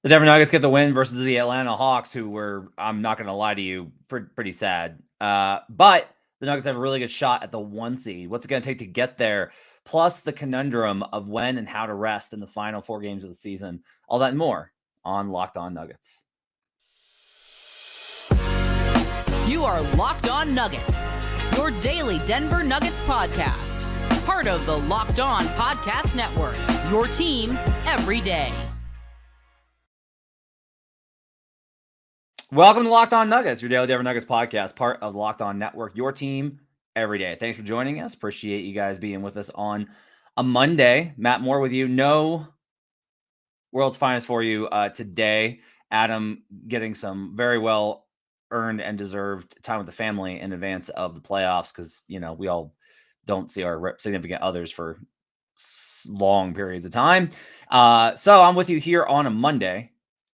The Denver Nuggets get the win versus the Atlanta Hawks, who were, I'm not going to lie to you, pretty sad. But the Nuggets have a really good shot at the 1 seed. What's it going to take to get there? Plus the conundrum of when and how to rest in the final 4 games of the season. All that and more on Locked On Nuggets. You are Locked On Nuggets, your daily Denver Nuggets podcast. Part of the Locked On Podcast Network, your team every day. Welcome to Locked On Nuggets, your daily Denver Nuggets podcast, part of the Locked On Network, your team every day. Thanks for joining us. Appreciate you guys being with us on a Monday. Matt Moore with you. No World's Finest for you today. Adam getting some very well earned and deserved time with the family in advance of the playoffs because, you know, we all don't see our significant others for long periods of time. So I'm with you here on a Monday.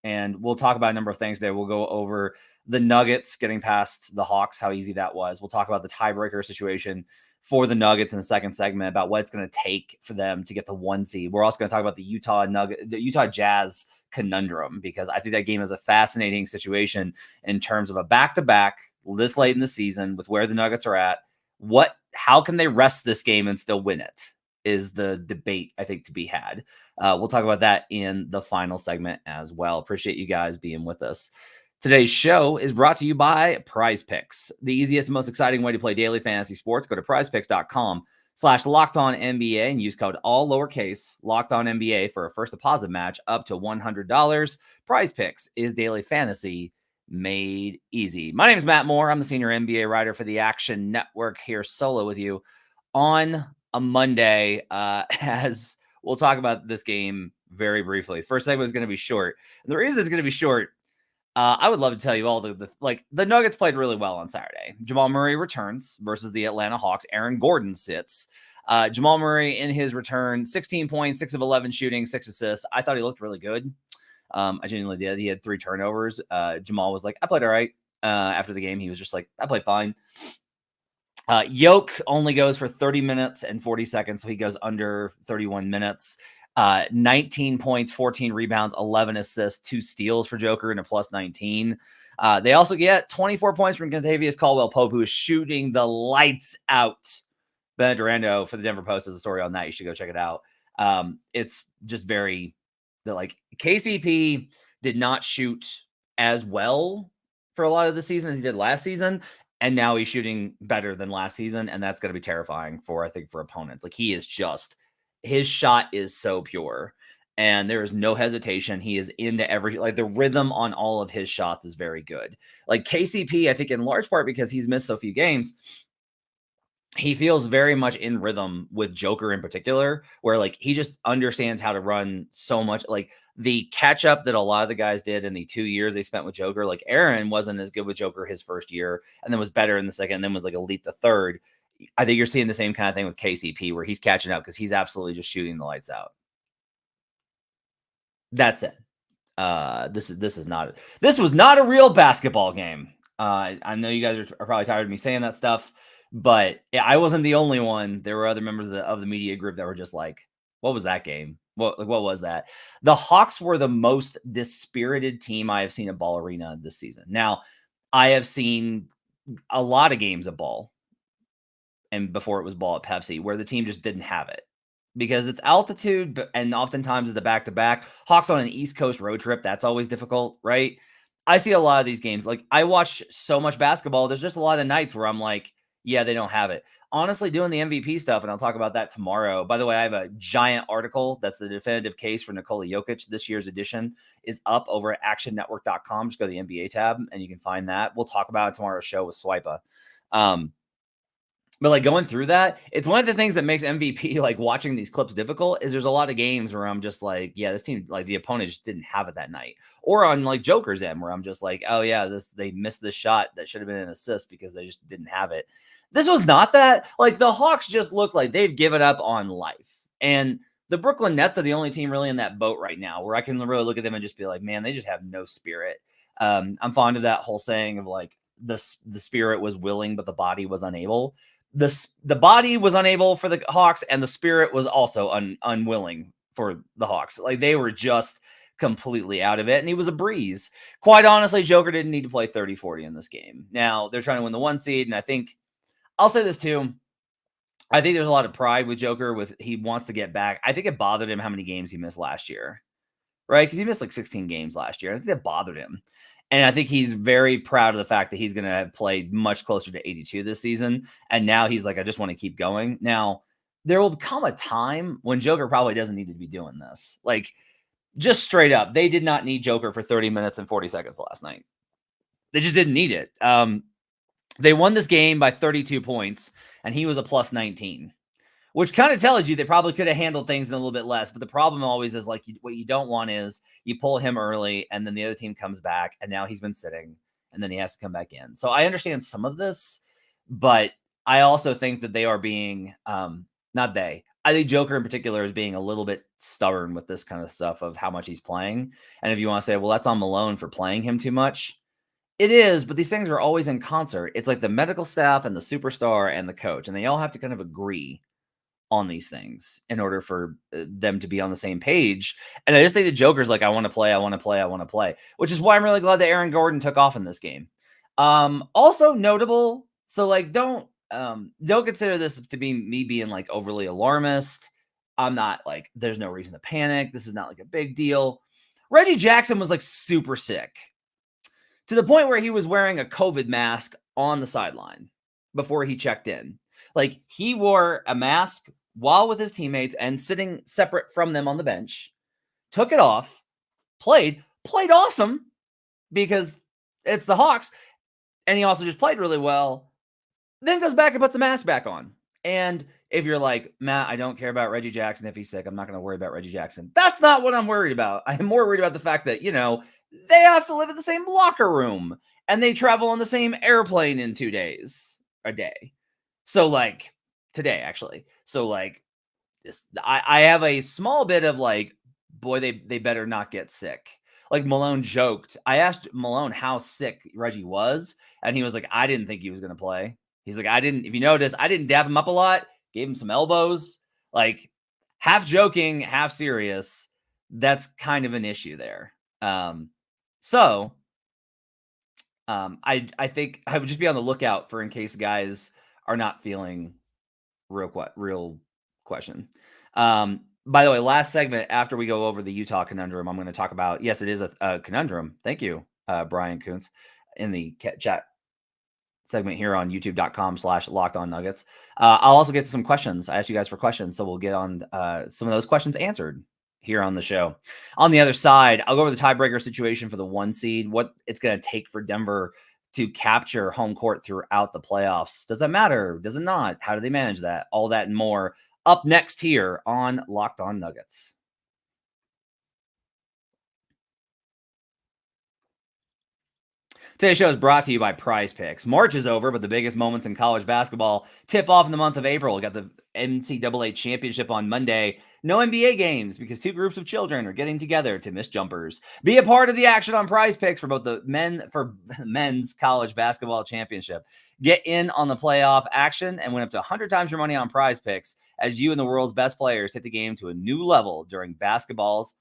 And we'll talk about a number of things today. We'll go over the Nuggets getting past the Hawks, how easy that was. We'll talk about the tiebreaker situation for the Nuggets in the second segment, about what it's going to take for them to get the 1 seed. We're also going to talk about the Utah Jazz conundrum, because I think that game is a fascinating situation in terms of a back-to-back this late in the season with where the Nuggets are at. How can they rest this game and still win it is the debate, I think, to be had. We'll talk about that in the final segment as well. Appreciate you guys being with us. Today's show is brought to you by Prize Picks, the easiest and most exciting way to play daily fantasy sports. Go to prizepicks.com/LockedOnNBA and use code all lowercase LockedOnNBA for a first deposit match up to $100. Prize Picks is daily fantasy made easy. My name is Matt Moore. I'm the senior NBA writer for the Action Network, here solo with you on a Monday, as we'll talk about this game very briefly. First segment is going to be short. And the reason it's going to be short, I would love to tell you all the Nuggets played really well on Saturday. Jamal Murray returns versus the Atlanta Hawks. Aaron Gordon sits. Jamal Murray in his return, 16 points, 6 of 11 shooting, 6 assists. I thought he looked really good. I genuinely did. He had 3 turnovers. Jamal was like, I played all right. After the game, he was just like, I played fine. Yoke only goes for 30 minutes and 40 seconds, so he goes under 31 minutes. 19 points, 14 rebounds, 11 assists, 2 steals for Joker, and a plus 19. They also get 24 points from Kentavious Caldwell-Pope, who is shooting the lights out. Ben Durando for the Denver Post has a story on that. You should go check it out. It's just KCP did not shoot as well for a lot of the season as he did last season. And now he's shooting better than last season. And that's going to be terrifying for opponents. Like, his shot is so pure and there is no hesitation. He is into the rhythm on all of his shots is very good. Like KCP, I think in large part because he's missed so few games, he feels very much in rhythm with Joker in particular, where like he just understands how to run so much. Like the catch up that a lot of the guys did in the 2 years they spent with Joker, like Aaron wasn't as good with Joker his first year and then was better in the second and then was like elite the third. I think you're seeing the same kind of thing with KCP where he's catching up because he's absolutely just shooting the lights out. That's it. This was not a real basketball game. I know you guys are probably tired of me saying that stuff, but I wasn't the only one. There were other members of the media group that were just like, what was that game? What was that? The Hawks were the most dispirited team I have seen at Ball Arena this season. Now, I have seen a lot of games at Ball, and before it was Ball at Pepsi, where the team just didn't have it because it's altitude, and oftentimes it's a back-to-back. Hawks on an East Coast road trip, that's always difficult, right? I see a lot of these games. Like, I watch so much basketball, there's just a lot of nights where I'm like, yeah, they don't have it. Honestly, doing the MVP stuff, and I'll talk about that tomorrow. By the way, I have a giant article that's the definitive case for Nikola Jokic. This year's edition is up over at actionnetwork.com. Just go to the NBA tab, and you can find that. We'll talk about it tomorrow's show with Swipa. But like going through that, it's one of the things that makes MVP, like watching these clips, difficult is there's a lot of games where I'm just like, yeah, this team, like the opponent just didn't have it that night. Or on like Joker's end where I'm just like, oh yeah, they missed this shot that should have been an assist because they just didn't have it. This was not that. Like the Hawks just look like they've given up on life. And the Brooklyn Nets are the only team really in that boat right now where I can really look at them and just be like, man, they just have no spirit. I'm fond of that whole saying of like the spirit was willing, but the body was unable. The body was unable for the Hawks, and the spirit was also unwilling for the Hawks. Like they were just completely out of it, and he was a breeze. Quite honestly, Joker didn't need to play 30-40 in this game. Now, they're trying to win the 1 seed, and I think, I'll say this too, I think there's a lot of pride with Joker with he wants to get back. I think it bothered him how many games he missed last year, right? Because he missed like 16 games last year. I think that bothered him. And I think he's very proud of the fact that he's going to have played much closer to 82 this season. And now he's like, I just want to keep going. Now, there will come a time when Joker probably doesn't need to be doing this. Like, just straight up, they did not need Joker for 30 minutes and 40 seconds last night. They just didn't need it. They won this game by 32 points, and he was a plus 19, which kind of tells you they probably could have handled things in a little bit less. But the problem always is like what you don't want is you pull him early, and then the other team comes back, and now he's been sitting, and then he has to come back in. So I understand some of this, but I also think that they are being not they. I think Joker in particular is being a little bit stubborn with this kind of stuff of how much he's playing. And if you want to say, well, that's on Malone for playing him too much, it is, but these things are always in concert. It's like the medical staff and the superstar and the coach, and they all have to kind of agree on these things in order for them to be on the same page. And I just think the Joker's like, I want to play, I want to play, I want to play, which is why I'm really glad that Aaron Gordon took off in this game. Also notable. So like, don't consider this to be me being like overly alarmist. I'm not like, there's no reason to panic. This is not like a big deal. Reggie Jackson was like super sick to the point where he was wearing a COVID mask on the sideline before he checked in. Like, he wore a mask while with his teammates and sitting separate from them on the bench, took it off, played awesome because it's the Hawks. And he also just played really well, then goes back and puts the mask back on. And if you're like, Matt, I don't care about Reggie Jackson if he's sick, I'm not going to worry about Reggie Jackson. That's not what I'm worried about. I'm more worried about the fact that, they have to live in the same locker room and they travel on the same airplane in 2 days a day. So like today, actually. So like this, I have a small bit of like, boy, they better not get sick. Like Malone joked. I asked Malone how sick Reggie was, and he was like, I didn't think he was going to play. He's like, if you notice, I didn't dab him up a lot, gave him some elbows, like half joking, half serious. That's kind of an issue there. I think I would just be on the lookout for in case guys are not feeling real question. By the way, last segment after we go over the Utah conundrum, I'm going to talk about, yes, it is a conundrum. Thank you, Brian Kuntz, in the chat segment here on youtube.com/LockedOnNuggets. I'll also get to some questions. I asked you guys for questions, so we'll get on some of those questions answered here on the show. On the other side, I'll go over the tiebreaker situation for the 1 seed, what it's going to take for Denver to capture home court throughout the playoffs. Does that matter? Does it not? How do they manage that? All that and more up next here on Locked On Nuggets. Today's show is brought to you by Prize Picks. March is over, but the biggest moments in college basketball tip off in the month of April. We got the NCAA championship on Monday. No NBA games because 2 groups of children are getting together to miss jumpers. Be a part of the action on Prize Picks for both the men's college basketball championship. Get in on the playoff action and win up to 100 times your money on Prize Picks as you and the world's best players take the game to a new level during basketball's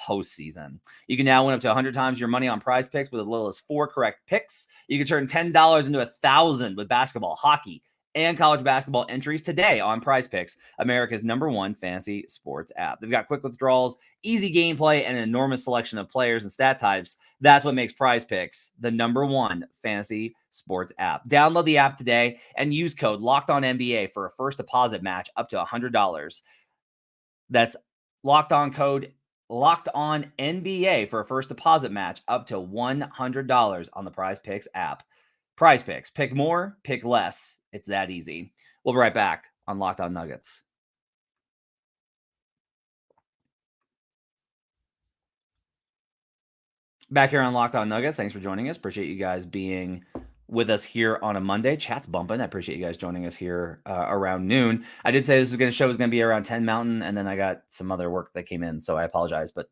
postseason. You can now win up to 100 times your money on Prize Picks with as little as 4 correct picks. You can turn $10 into $1,000 with basketball, hockey, and college basketball entries today on Prize Picks, America's #1 fantasy sports app. They've got quick withdrawals, easy gameplay, and an enormous selection of players and stat types. That's what makes Prize Picks the #1 fantasy sports app. Download the app today and use code LOCKEDONNBA for a first deposit match up to $100. That's locked on code Locked On NBA for a first deposit match up to $100 on the Prize Picks app. Prize Picks. Pick more, pick less. It's that easy. We'll be right back on Locked On Nuggets. Back here on Locked On Nuggets. Thanks for joining us. Appreciate you guys being with us here on a Monday. Chat's bumping. I appreciate you guys joining us here around noon. I did say this show was going to be around 10 Mountain, and then I got some other work that came in, so I apologize. But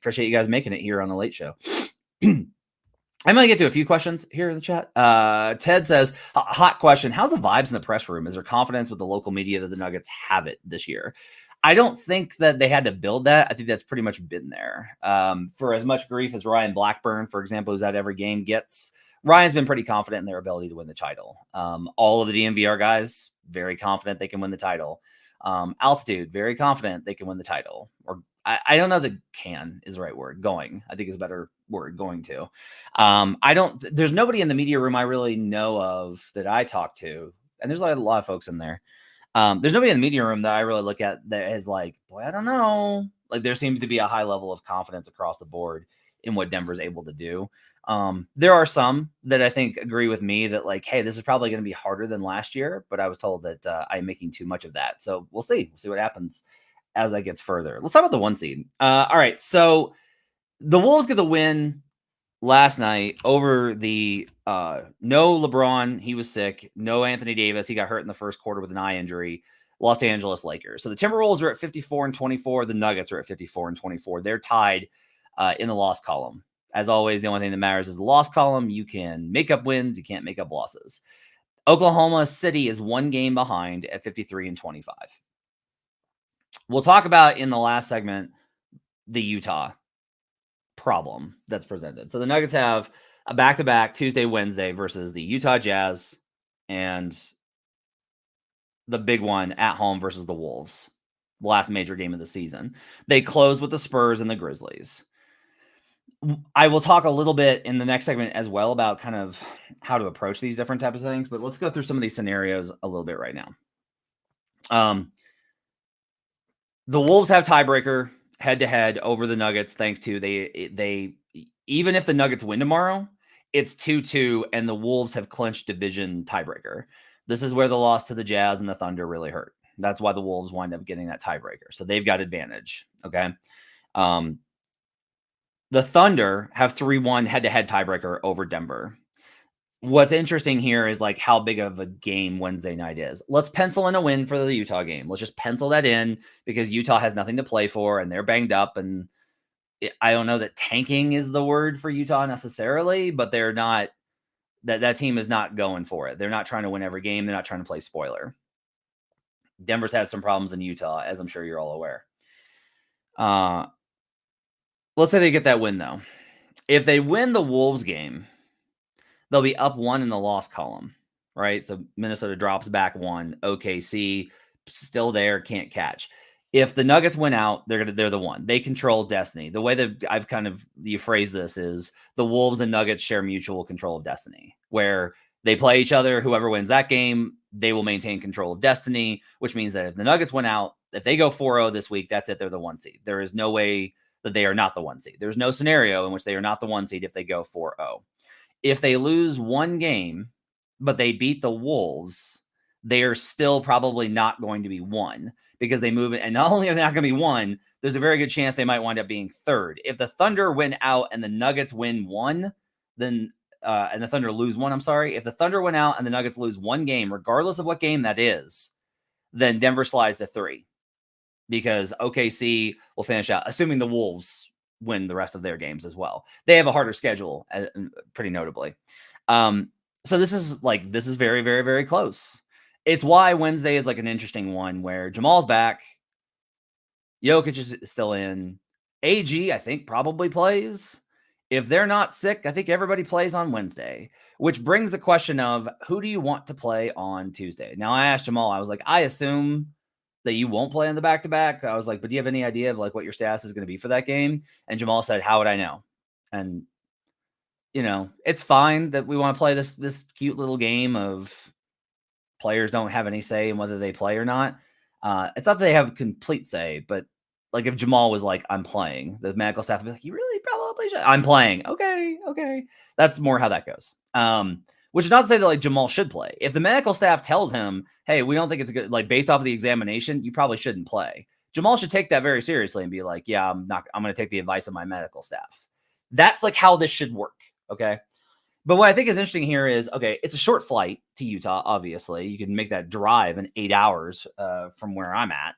appreciate you guys making it here on the late show. I'm going to get to a few questions here in the chat. Ted says, hot question. How's the vibes in the press room? Is there confidence with the local media that the Nuggets have it this year? I don't think that they had to build that. I think that's pretty much been there. For as much grief as Ryan Blackburn, for example, who's at every game, gets, Ryan's been pretty confident in their ability to win the title. All of the DNVR guys, very confident they can win the title. Altitude, very confident they can win the title. Or I don't know that can is the right word. Going, I think is a better word, going to. There's nobody in the media room I really know of that I talk to. And there's a lot of folks in there. There's nobody in the media room that I really look at that is like, boy, I don't know. Like there seems to be a high level of confidence across the board in what Denver's able to do. There are some that I think agree with me that like, hey, this is probably going to be harder than last year, but I was told that I'm making too much of that. So we'll see. We'll see what happens as that gets further. Let's talk about the 1 seed. All right. So the Wolves get the win last night over the no LeBron, he was sick. No Anthony Davis, he got hurt in the first quarter with an eye injury. Los Angeles Lakers. So the Timberwolves are at 54-24. The Nuggets are at 54-24. They're tied in the loss column. As always, the only thing that matters is the loss column. You can make up wins, you can't make up losses. Oklahoma City is 1 game behind at 53-25. We'll talk about in the last segment the Utah problem that's presented. So the Nuggets have a back-to-back Tuesday, Wednesday versus the Utah Jazz and the big one at home versus the Wolves, the last major game of the season. They close with the Spurs and the Grizzlies. I will talk a little bit in the next segment as well about kind of how to approach these different types of things, but let's go through some of these scenarios a little bit right now. The Wolves have tiebreaker head-to-head over the Nuggets, thanks to they even if the Nuggets win tomorrow, it's 2-2, and the Wolves have clinched division tiebreaker. This is where the loss to the Jazz and the Thunder really hurt. That's why the Wolves wind up getting that tiebreaker. So they've got advantage, okay? The Thunder have 3-1 head-to-head tiebreaker over Denver. What's interesting here is like how big of a game Wednesday night is. Let's pencil in a win for the Utah game. Let's just pencil that in because Utah has nothing to play for and they're banged up. And I don't know that tanking is the word for Utah necessarily, but they're not, that team is not going for it. They're not trying to win every game. They're not trying to play spoiler. Denver's had some problems in Utah, as I'm sure you're all aware. Let's say they get that win though. If they win the Wolves game, they'll be up 1 in the loss column, right? So Minnesota drops back 1. OKC still there, can't catch. If the Nuggets win out, they're the 1. They control destiny. The way that I've you phrase this is the Wolves and Nuggets share mutual control of destiny, where they play each other. Whoever wins that game, they will maintain control of destiny, which means that if the Nuggets win out, if they go 4-0 this week, that's it. They're the 1 seed. There is no way that they are not the 1 seed. There's no scenario in which they are not the 1 seed if they go 4-0. If they lose 1 game, but they beat the Wolves, they are still probably not going to be 1 because they move it. And not only are they not going to be 1, there's a very good chance they might wind up being 3rd. If the Thunder win out and the Nuggets win 1, then and the Thunder lose 1, I'm sorry. If the Thunder win out and the Nuggets lose 1 game, regardless of what game that is, then Denver slides to 3 because OKC will finish out, assuming the Wolves win the rest of their games as well. They have a harder schedule, pretty notably. So this is very, very, very close. It's why Wednesday is like an interesting one where Jamal's back. Jokic is still in. AG, I think, probably plays. If they're not sick, I think everybody plays on Wednesday, which brings the question of who do you want to play on Tuesday? Now, I asked Jamal, I was like, I assume that you won't play on the back-to-back. I was like, but do you have any idea of like what your status is going to be for that game? And Jamal said, how would I know? And, you know, it's fine that we want to play this cute little game of players don't have any say in whether they play or not. It's not that they have complete say, but like if Jamal was like, I'm playing, the medical staff would be like, you really probably should. I'm playing. Okay. That's more how that goes. Which is not to say that like Jamal should play. If the medical staff tells him, hey, we don't think it's good, like based off of the examination, you probably shouldn't play. Jamal should take that very seriously and be like, yeah, I'm going to take the advice of my medical staff. That's like how this should work. Okay. But what I think is interesting here is, okay, it's a short flight to Utah. Obviously you can make that drive in 8 hours from where I'm at.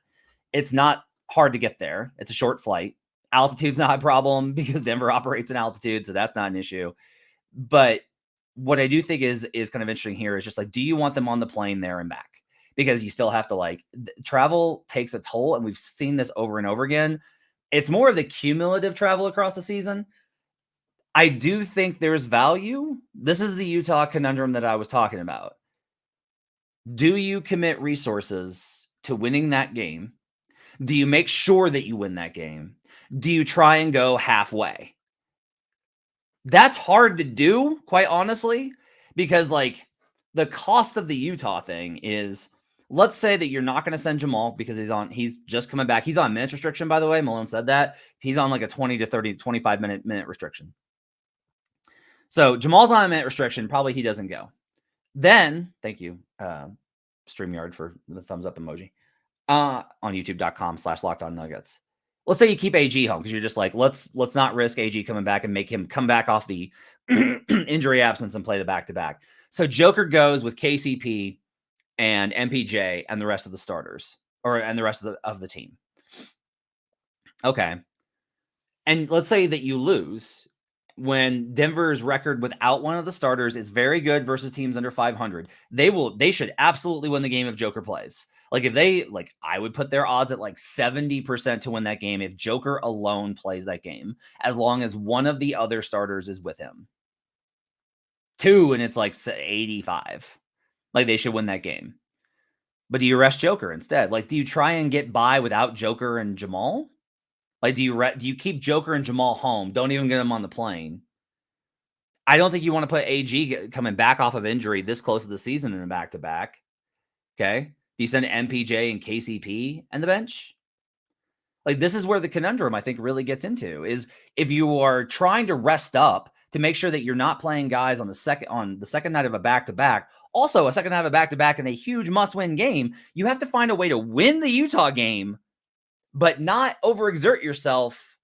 It's not hard to get there. It's a short flight. Altitude's not a problem because Denver operates in altitude. So that's not an issue. But what I do think is kind of interesting here is just like, do you want them on the plane there and back? because you still have to travel takes a toll. And we've seen this over and over again. It's more of the cumulative travel across the season. I do think there's value. This is the Utah conundrum that I was talking about. Do you commit resources to winning that game? Do you make sure that you win that game? Do you try and go halfway? That's hard to do, quite honestly, because the cost of the Utah thing is, let's say that you're not going to send Jamal because he's just coming back. He's on minutes restriction, by the way. Malone said that. He's on a 20 to 30, 25 minute restriction. So Jamal's on a minute restriction. Probably he doesn't go. Then, thank you, StreamYard, for the thumbs up emoji. On youtube.com/LockedOnNuggets. Let's say you keep AG home because you're just let's not risk AG coming back and make him come back off the injury absence and play the back-to-back. So Joker goes with KCP and MPJ and the rest of the starters, and the rest of the team. Okay. And let's say that you lose when Denver's record without one of the starters is very good versus teams under 500. They should absolutely win the game if Joker plays. I would put their odds at 70% to win that game if Joker alone plays that game, as long as one of the other starters is with him. 2, and it's 85. They should win that game. But do you rest Joker instead? Do you try and get by without Joker and Jamal? Do you keep Joker and Jamal home? Don't even get them on the plane. I don't think you want to put AG coming back off of injury this close to the season in a back-to-back. Okay? Do you send MPJ and KCP and the bench? This is where the conundrum, I think, really gets into, is if you are trying to rest up to make sure that you're not playing guys on the second night of a back-to-back, also a second night of a back-to-back in a huge must-win game, you have to find a way to win the Utah game, but not overexert yourself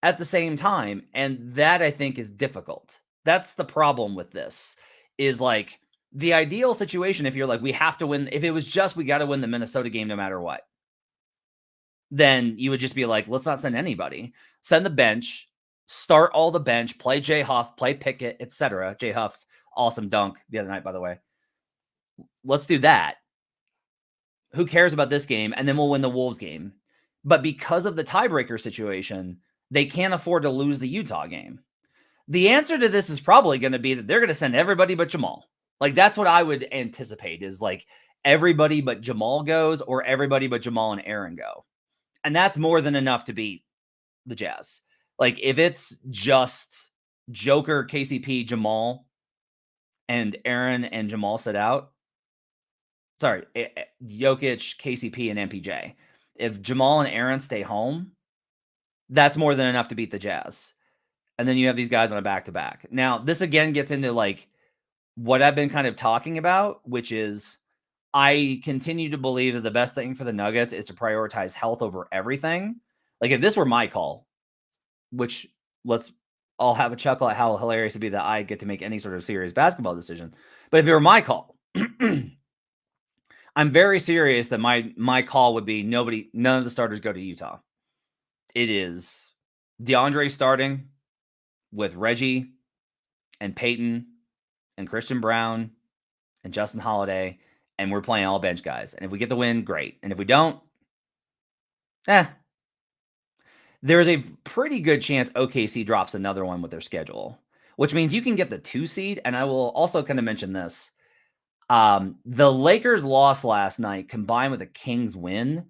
at the same time. And that, I think, is difficult. That's the problem with this, is the ideal situation, if you're we have to win, if it was just we got to win the Minnesota game no matter what, then you would just be let's not send anybody. Send the bench, start all the bench, play Jay Huff, play Pickett, etc. Jay Huff, awesome dunk the other night, by the way. Let's do that. Who cares about this game? And then we'll win the Wolves game. But because of the tiebreaker situation, they can't afford to lose the Utah game. The answer to this is probably going to be that they're going to send everybody but Jamal. That's what I would anticipate, is everybody but Jamal goes, or everybody but Jamal and Aaron go. And that's more than enough to beat the Jazz. If it's just Joker, KCP, Jamal, and Aaron and Jamal sit out, sorry, Jokic, KCP, and MPJ. If Jamal and Aaron stay home, that's more than enough to beat the Jazz. And then you have these guys on a back-to-back. Now, this again gets into what I've been kind of talking about, which is I continue to believe that the best thing for the Nuggets is to prioritize health over everything. If this were my call, which I'll have a chuckle at how hilarious it'd be that I get to make any sort of serious basketball decision. But if it were my call, I'm very serious that my call would be none of the starters go to Utah. It is DeAndre starting with Reggie and Peyton and Christian Brown and Justin Holiday, and we're playing all bench guys. And if we get the win, great. And if we don't, there's a pretty good chance OKC drops another one with their schedule, which means you can get the 2 seed. And I will also kind of mention this. The Lakers' loss last night combined with the Kings' win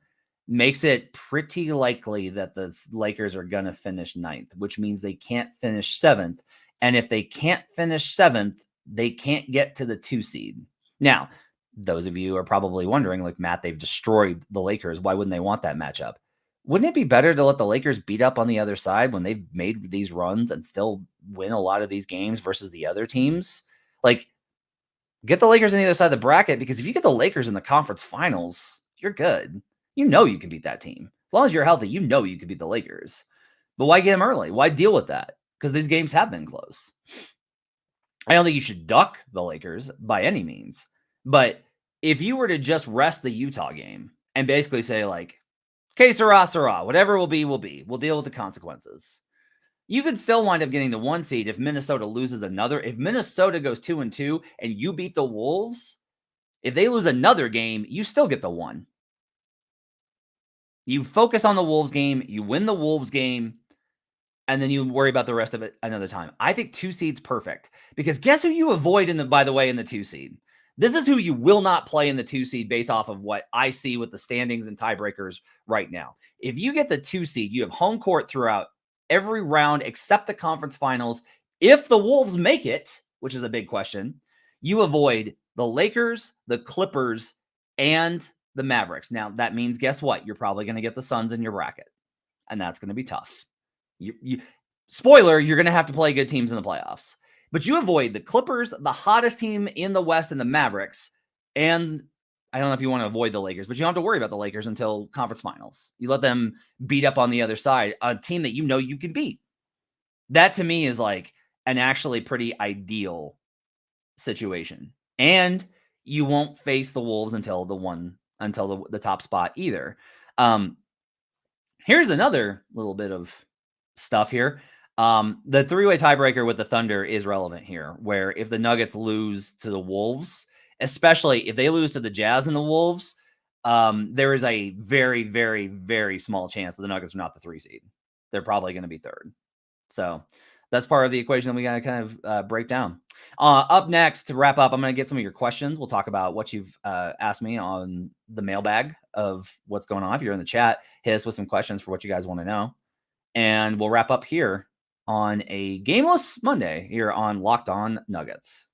makes it pretty likely that the Lakers are going to finish 9th, which means they can't finish 7th. And if they can't finish 7th, they can't get to the 2 seed. Now, those of you are probably wondering, Matt, they've destroyed the Lakers. Why wouldn't they want that matchup? Wouldn't it be better to let the Lakers beat up on the other side when they've made these runs and still win a lot of these games versus the other teams? Get the Lakers on the other side of the bracket, because if you get the Lakers in the conference finals, you're good. You know you can beat that team. As long as you're healthy, you know you can beat the Lakers. But why get them early? Why deal with that? Because these games have been close. I don't think you should duck the Lakers by any means. But if you were to just rest the Utah game and basically say, que sera, whatever will be, will be. We'll deal with the consequences. You could still wind up getting the 1 seed if Minnesota loses another. If Minnesota goes 2-2 and you beat the Wolves, If they lose another game, you still get the 1. You focus on the Wolves game, you win the Wolves game, and then you worry about the rest of it another time. I think 2 seed's perfect because guess who you avoid in the 2 seed? This is who you will not play in the 2 seed based off of what I see with the standings and tiebreakers right now. If you get the 2 seed, you have home court throughout every round except the conference finals. If the Wolves make it, which is a big question, you avoid the Lakers, the Clippers, and the Mavericks. Now, that means guess what? You're probably going to get the Suns in your bracket, and that's going to be tough. Spoiler, you're going to have to play good teams in the playoffs. But you avoid the Clippers, the hottest team in the West, and the Mavericks. And I don't know if you want to avoid the Lakers, but you don't have to worry about the Lakers until conference finals. You let them beat up on the other side, a team that you know you can beat. That to me is like an actually pretty ideal situation. And you won't face the Wolves until the top spot either. Here's another little bit of stuff here. The 3-way tiebreaker with the Thunder is relevant here, where if the Nuggets lose to the Wolves, especially if they lose to the Jazz and the Wolves, there is a very, very, very small chance that the Nuggets are not the 3 seed. They're probably going to be 3rd. So that's part of the equation that we got to kind of break down. Up next, to wrap up, I'm going to get some of your questions. We'll talk about what you've asked me on the mailbag of what's going on. If you're in the chat, hit us with some questions for what you guys want to know. And we'll wrap up here on a gameless Monday here on Locked On Nuggets.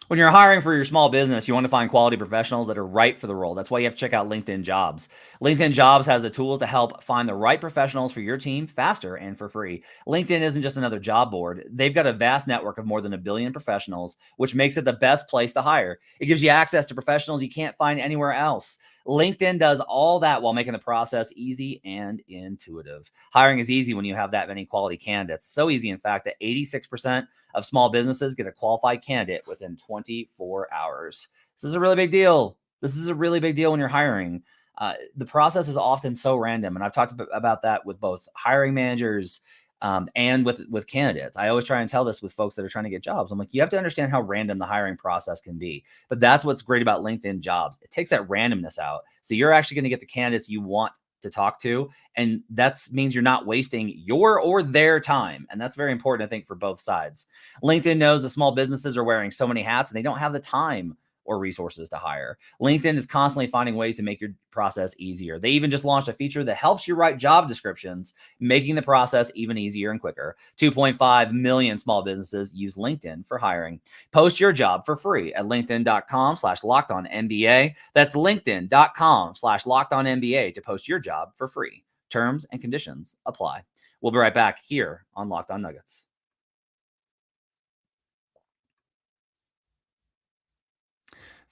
When you're hiring for your small business, you want to find quality professionals that are right for the role. That's why you have to check out LinkedIn Jobs. LinkedIn Jobs has the tools to help find the right professionals for your team faster and for free. LinkedIn isn't just another job board. They've got a vast network of more than 1 billion professionals, which makes it the best place to hire. It gives you access to professionals you can't find anywhere else. LinkedIn does all that while making the process easy and intuitive. Hiring is easy when you have that many quality candidates. So easy, in fact, that 86% of small businesses get a qualified candidate within 24 hours. This is a really big deal. This is a really big deal when you're hiring. The process is often so random, and I've talked about that with both hiring managers and with candidates. I always try and tell this with folks that are trying to get jobs. I'm like, you have to understand how random the hiring process can be. But that's what's great about LinkedIn Jobs. It takes that randomness out. So you're actually going to get the candidates you want to talk to. And that means you're not wasting your or their time. And that's very important, I think, for both sides. LinkedIn knows the small businesses are wearing so many hats and they don't have the time or resources to hire. LinkedIn is constantly finding ways to make your process easier. They even just launched a feature that helps you write job descriptions, making the process even easier and quicker. 2.5 million small businesses use LinkedIn for hiring. Post your job for free at linkedin.com/lockedonnba. That's linkedin.com/lockedonnba to post your job for free. Terms and conditions apply. We'll be right back here on Locked On Nuggets.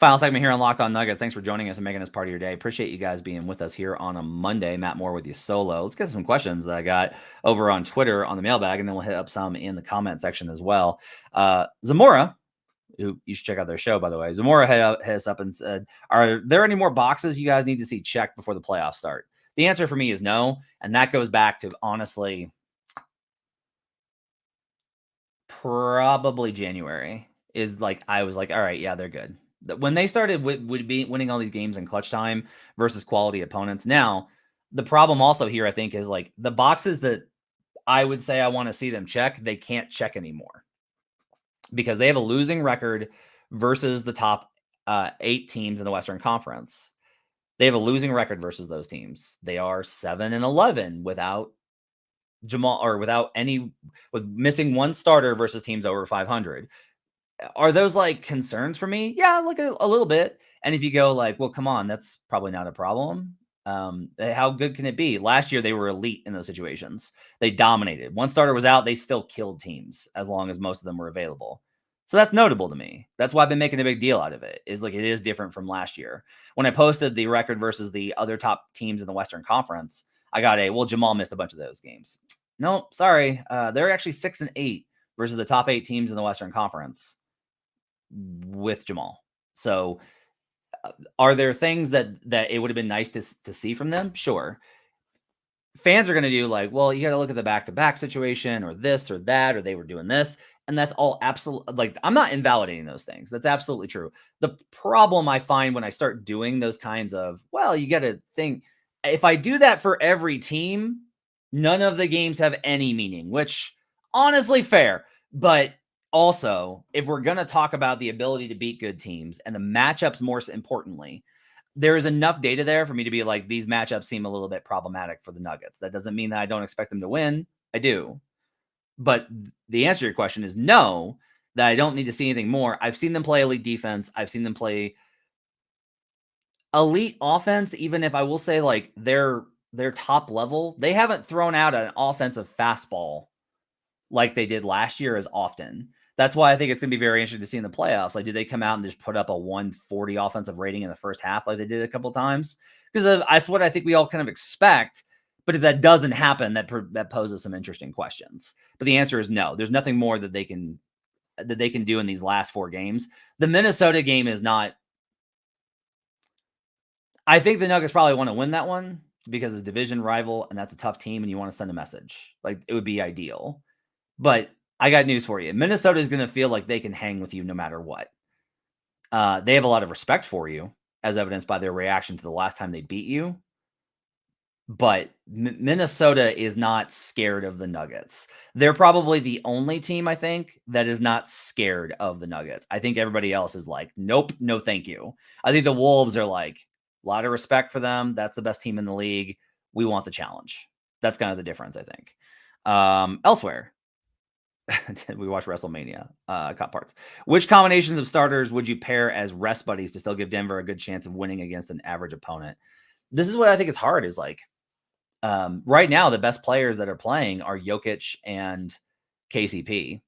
Final segment here on Locked On Nuggets. Thanks for joining us and making us part of your day. Appreciate you guys being with us here on a Monday. Matt Moore with you solo. Let's get some questions that I got over on Twitter on the mailbag, and then we'll hit up some in the comment section as well. Zamora, who you should check out their show, by the way. Zamora hit us up and said, are there any more boxes you guys need to see checked before the playoffs start? The answer for me is no, and that goes back to, honestly, probably January is like, I was like, all right, yeah, they're good. When they started would be winning all these games in clutch time versus quality opponents. Now, the problem also here, I think, is like the boxes that I would say I want to see them check, they can't check anymore because they have a losing record versus the top 8 teams in the Western Conference. They have a losing record versus those teams. They are 7-11 without Jamal, or with missing one starter versus teams over 500. Are those like concerns for me? Yeah, like a little bit. And if you go like, well, come on, that's probably not a problem. How good can it be? Last year, they were elite in those situations. They dominated. One starter was out. They still killed teams as long as most of them were available. So that's notable to me. That's why I've been making a big deal out of it, is like, it is different from last year. When I posted the record versus the other top teams in the Western Conference, I got well, Jamal missed a bunch of those games. No, sorry. They're actually 6-8 versus the top 8 teams in the Western Conference with Jamal. So are there things that it would have been nice to see from them? Sure. fans are going to do like, well, you got to look at the back-to-back situation or this or that, or they were doing this. And that's all absolute. Like, I'm not invalidating those things. That's absolutely true. The problem I find when I start doing those kinds of, well, you got to think, if I do that for every team, none of the games have any meaning, which honestly fair. But also, if we're going to talk about the ability to beat good teams and the matchups more importantly, there is enough data there for me to be like, these matchups seem a little bit problematic for the Nuggets. That doesn't mean that I don't expect them to win. I do. But the answer to your question is no, that I don't need to see anything more. I've seen them play elite defense. I've seen them play elite offense, even if I will say like their top level, they haven't thrown out an offensive fastball like they did last year as often. That's why I think it's going to be very interesting to see in the playoffs. Like, do they come out and just put up a 140 offensive rating in the first half like they did a couple of times? Because that's what I think we all kind of expect. But if that doesn't happen, that poses some interesting questions. But the answer is no. There's nothing more that they can do in these last 4 games. The Minnesota game is not. I think the Nuggets probably want to win that one because it's a division rival and that's a tough team and you want to send a message. Like, it would be ideal. But I got news for you. Minnesota is going to feel like they can hang with you no matter what. They have a lot of respect for you, as evidenced by their reaction to the last time they beat you. But Minnesota is not scared of the Nuggets. They're probably the only team, I think, that is not scared of the Nuggets. I think everybody else is like, nope, no thank you. I think the Wolves are like, a lot of respect for them. That's the best team in the league. We want the challenge. That's kind of the difference, I think. Elsewhere, we watched WrestleMania cut parts. Which combinations of starters would you pair as rest buddies to still give Denver a good chance of winning against an average opponent? This is what I think is hard, is like, right now, the best players that are playing are Jokic and KCP,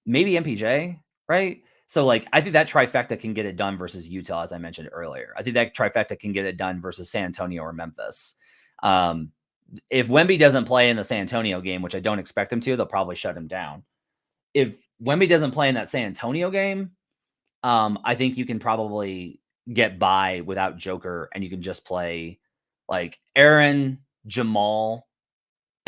maybe MPJ, right? So, like, I think that trifecta can get it done versus Utah, as I mentioned earlier. I think that trifecta can get it done versus San Antonio or Memphis. If Wemby doesn't play in the San Antonio game, which I don't expect him to, they'll probably shut him down. If Wemby doesn't play in that San Antonio game, I think you can probably get by without Joker, and you can just play like Aaron, Jamal,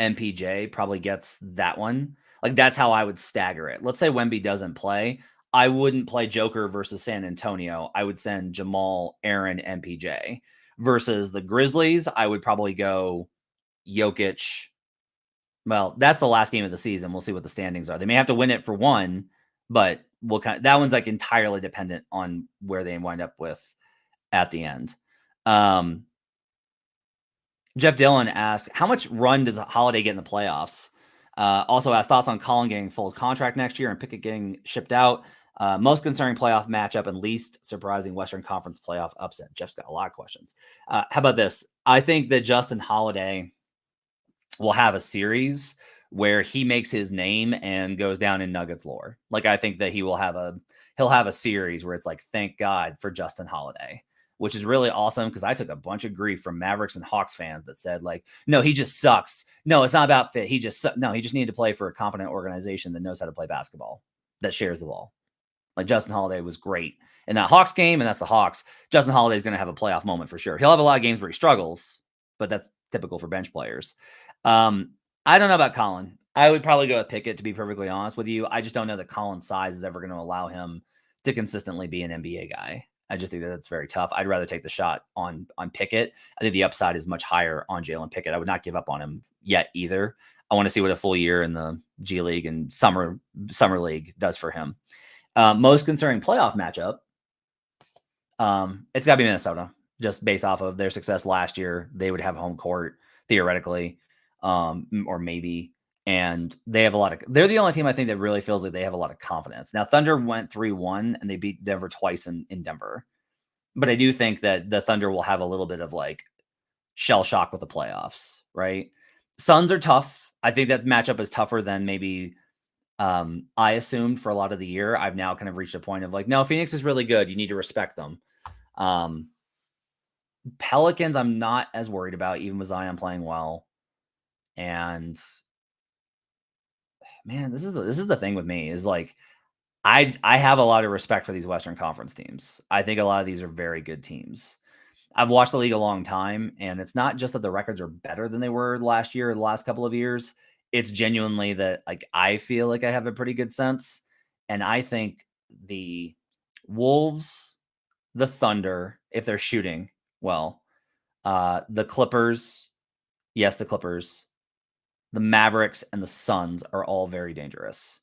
MPJ probably gets that one. Like, that's how I would stagger it. Let's say Wemby doesn't play. I wouldn't play Joker versus San Antonio. I would send Jamal, Aaron, MPJ. Versus the Grizzlies, I would probably go Jokic. Well, that's the last game of the season. We'll see what the standings are. They may have to win it for one, but that one's like entirely dependent on where they wind up with at the end. Jeff Dillon asked, how much run does Holiday get in the playoffs? Also has thoughts on Colin getting full contract next year and Pickett getting shipped out. Most concerning playoff matchup and least surprising Western Conference playoff upset. Jeff's got a lot of questions. How about this? I think that Justin Holiday will have a series where he makes his name and goes down in Nuggets lore. Like, I think that he'll have a series where it's like, thank God for Justin Holiday, which is really awesome because I took a bunch of grief from Mavericks and Hawks fans that said, like, no, he just sucks. No, it's not about fit. He just needed to play for a competent organization that knows how to play basketball, that shares the ball. Like, Justin Holiday was great in that Hawks game, and that's the Hawks. Justin Holiday is going to have a playoff moment for sure. He'll have a lot of games where he struggles, but that's typical for bench players. I don't know about Colin. I would probably go with Pickett, to be perfectly honest with you. I just don't know that Colin's size is ever going to allow him to consistently be an NBA guy. I just think that that's very tough. I'd rather take the shot on Pickett. I think the upside is much higher on Jalen Pickett. I would not give up on him yet either. I want to see what a full year in the G League and Summer League does for him. Most concerning playoff matchup, it's got to be Minnesota. Just based off of their success last year, they would have home court theoretically, or maybe. And they have they're the only team I think that really feels like they have a lot of confidence. Now, Thunder went 3-1 and they beat Denver twice in Denver. But I do think that the Thunder will have a little bit of like shell shock with the playoffs, right? Suns are tough. I think that matchup is tougher than maybe I assumed for a lot of the year. I've now kind of reached a point of like, no, Phoenix is really good. You need to respect them. Pelicans, I'm not as worried about, even with Zion playing well. And man, this is the thing with me is like, I have a lot of respect for these Western Conference teams. I think a lot of these are very good teams. I've watched the league a long time, and it's not just that the records are better than they were last year or the last couple of years. It's genuinely that like I feel like I have a pretty good sense, and I think the Wolves, the Thunder, if they're shooting well, the Clippers, yes, the Clippers, the Mavericks, and the Suns are all very dangerous.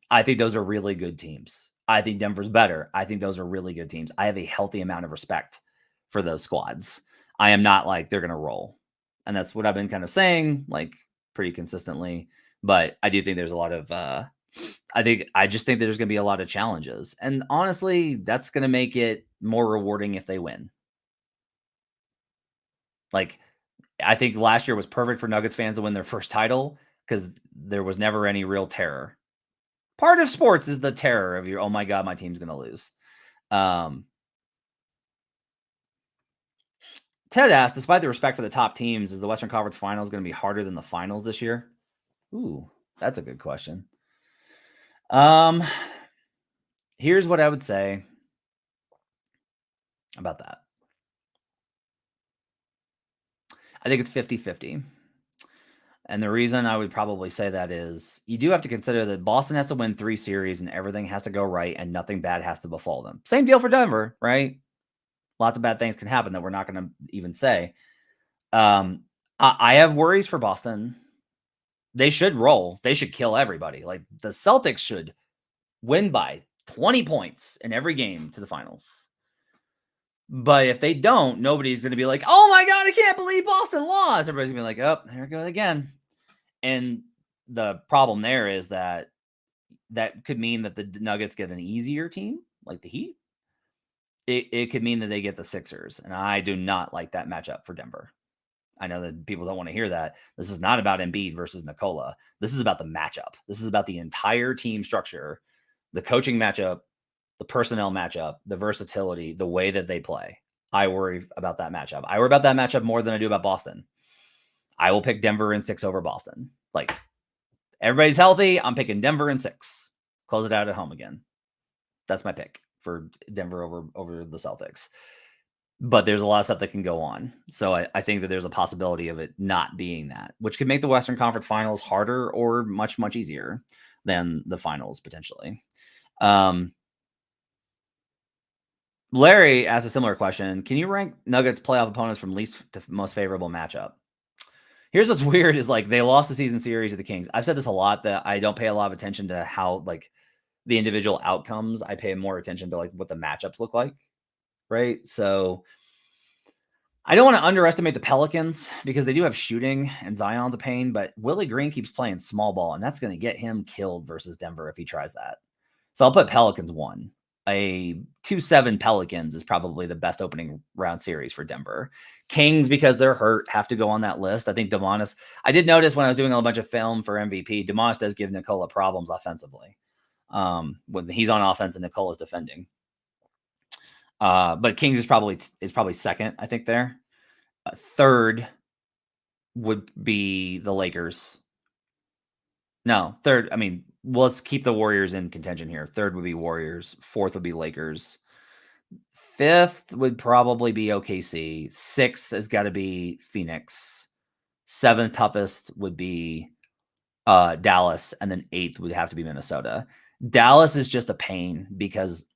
I think those are really good teams. I think Denver's better. I think those are really good teams. I have a healthy amount of respect for those squads. I am not like they're going to roll. And that's what I've been kind of saying, like pretty consistently. But I do think there's a lot of, I just think there's going to be a lot of challenges. And honestly, that's going to make it more rewarding if they win. Like, I think last year was perfect for Nuggets fans to win their first title because there was never any real terror. Part of sports is the terror of your, oh my God, my team's going to lose. Ted asked, despite the respect for the top teams, is the Western Conference Finals going to be harder than the finals this year? Ooh, that's a good question. Here's what I would say about that. I think it's 50-50. And the reason I would probably say that is you do have to consider that Boston has to win 3 series and everything has to go right and nothing bad has to befall them. Same deal for Denver, right? Lots of bad things can happen that we're not going to even say. I have worries for Boston. They should roll. They should kill everybody. Like the Celtics should win by 20 points in every game to the finals. But if they don't, nobody's going to be like, oh my God, I can't believe Boston lost. Everybody's going to be like, oh, there it goes again. And the problem there is that could mean that the Nuggets get an easier team, like the Heat. It could mean that they get the Sixers. And I do not like that matchup for Denver. I know that people don't want to hear that. This is not about Embiid versus Nikola. This is about the matchup. This is about the entire team structure, the coaching matchup, the personnel matchup, the versatility, the way that they play. I worry about that matchup. I worry about that matchup more than I do about Boston. I will pick Denver in 6 over Boston. Like, everybody's healthy. I'm picking Denver in 6. Close it out at home again. That's my pick for Denver over the Celtics. But there's a lot of stuff that can go on. So I think that there's a possibility of it not being that, which could make the Western Conference Finals harder or much, much easier than the finals potentially. Larry asked a similar question. Can you rank Nuggets playoff opponents from least to most favorable matchup? Here's what's weird is like they lost the season series to the Kings. I've said this a lot that I don't pay a lot of attention to how like the individual outcomes. I pay more attention to like what the matchups look like. Right. So I don't want to underestimate the Pelicans because they do have shooting and Zion's a pain, but Willie Green keeps playing small ball and that's going to get him killed versus Denver if he tries that. So I'll put Pelicans 1. A 2-7 Pelicans is probably the best opening round series for Denver. Kings, because they're hurt, have to go on that list. I think Domantas, I did notice when I was doing a bunch of film for MVP, Domantas does give Nikola problems offensively. When he's on offense and Nikola's defending. But Kings is probably second, I think there. Third would be the Lakers. No, third. I mean, let's keep the Warriors in contention here. Third would be Warriors. Fourth would be Lakers. Fifth would probably be OKC. Sixth has got to be Phoenix. Seventh toughest would be Dallas. And then eighth would have to be Minnesota. Dallas is just a pain because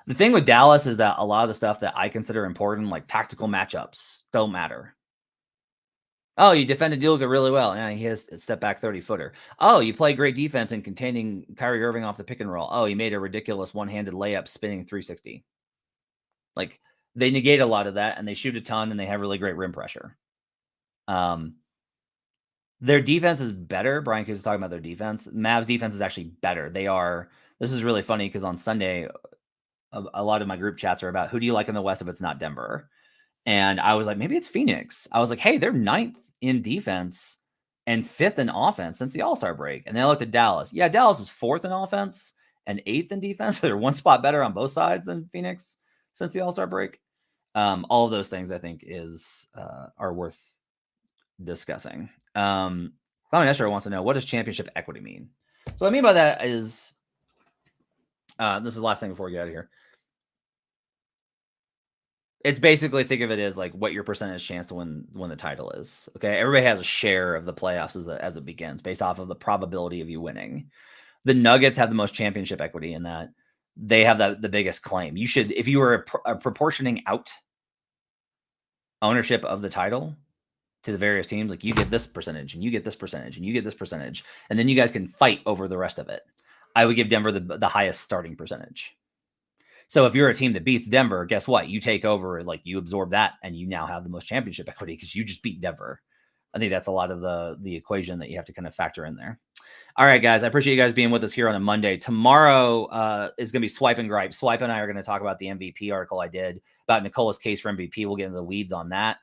the thing with Dallas is that a lot of the stuff that I consider important, like tactical matchups, don't matter. Oh, you defended Udoka really well. Yeah, he has a step back 30-footer. Oh, you play great defense in containing Kyrie Irving off the pick and roll. Oh, he made a ridiculous one-handed layup spinning 360. Like, they negate a lot of that, and they shoot a ton, and they have really great rim pressure. Their defense is better. Brian Coos is talking about their defense. Mavs defense is actually better. This is really funny because on Sunday, a lot of my group chats are about who do you like in the West if it's not Denver? And I was like, maybe it's Phoenix. I was like, hey, they're 9th in defense and 5th in offense since the All-Star break. And then I looked at Dallas. Yeah, Dallas is 4th in offense and 8th in defense. They're one spot better on both sides than Phoenix since the All-Star break. All of those things I think are worth discussing. Clown Escher wants to know, what does championship equity mean? So what I mean by that is, this is the last thing before we get out of here. It's basically, think of it as like what your percentage chance to win the title is. Okay, everybody has a share of the playoffs as it begins, based off of the probability of you winning. The Nuggets have the most championship equity in that. They have the biggest claim. You should, if you were proportioning out ownership of the title to the various teams, like you get this percentage and you get this percentage and you get this percentage, and then you guys can fight over the rest of it. I would give Denver the highest starting percentage. So if you're a team that beats Denver, guess what? You take over, like you absorb that, and you now have the most championship equity because you just beat Denver. I think that's a lot of the equation that you have to kind of factor in there. All right, guys, I appreciate you guys being with us here on a Monday. Tomorrow is going to be Swipe and Gripe. Swipe and I are going to talk about the MVP article I did about Nikola's case for MVP. We'll get into the weeds on that.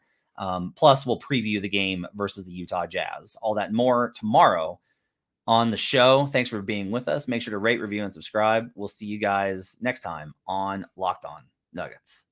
Plus, we'll preview the game versus the Utah Jazz. All that and more tomorrow on the show. Thanks for being with us. Make sure to rate, review, and subscribe. We'll see you guys next time on Locked On Nuggets.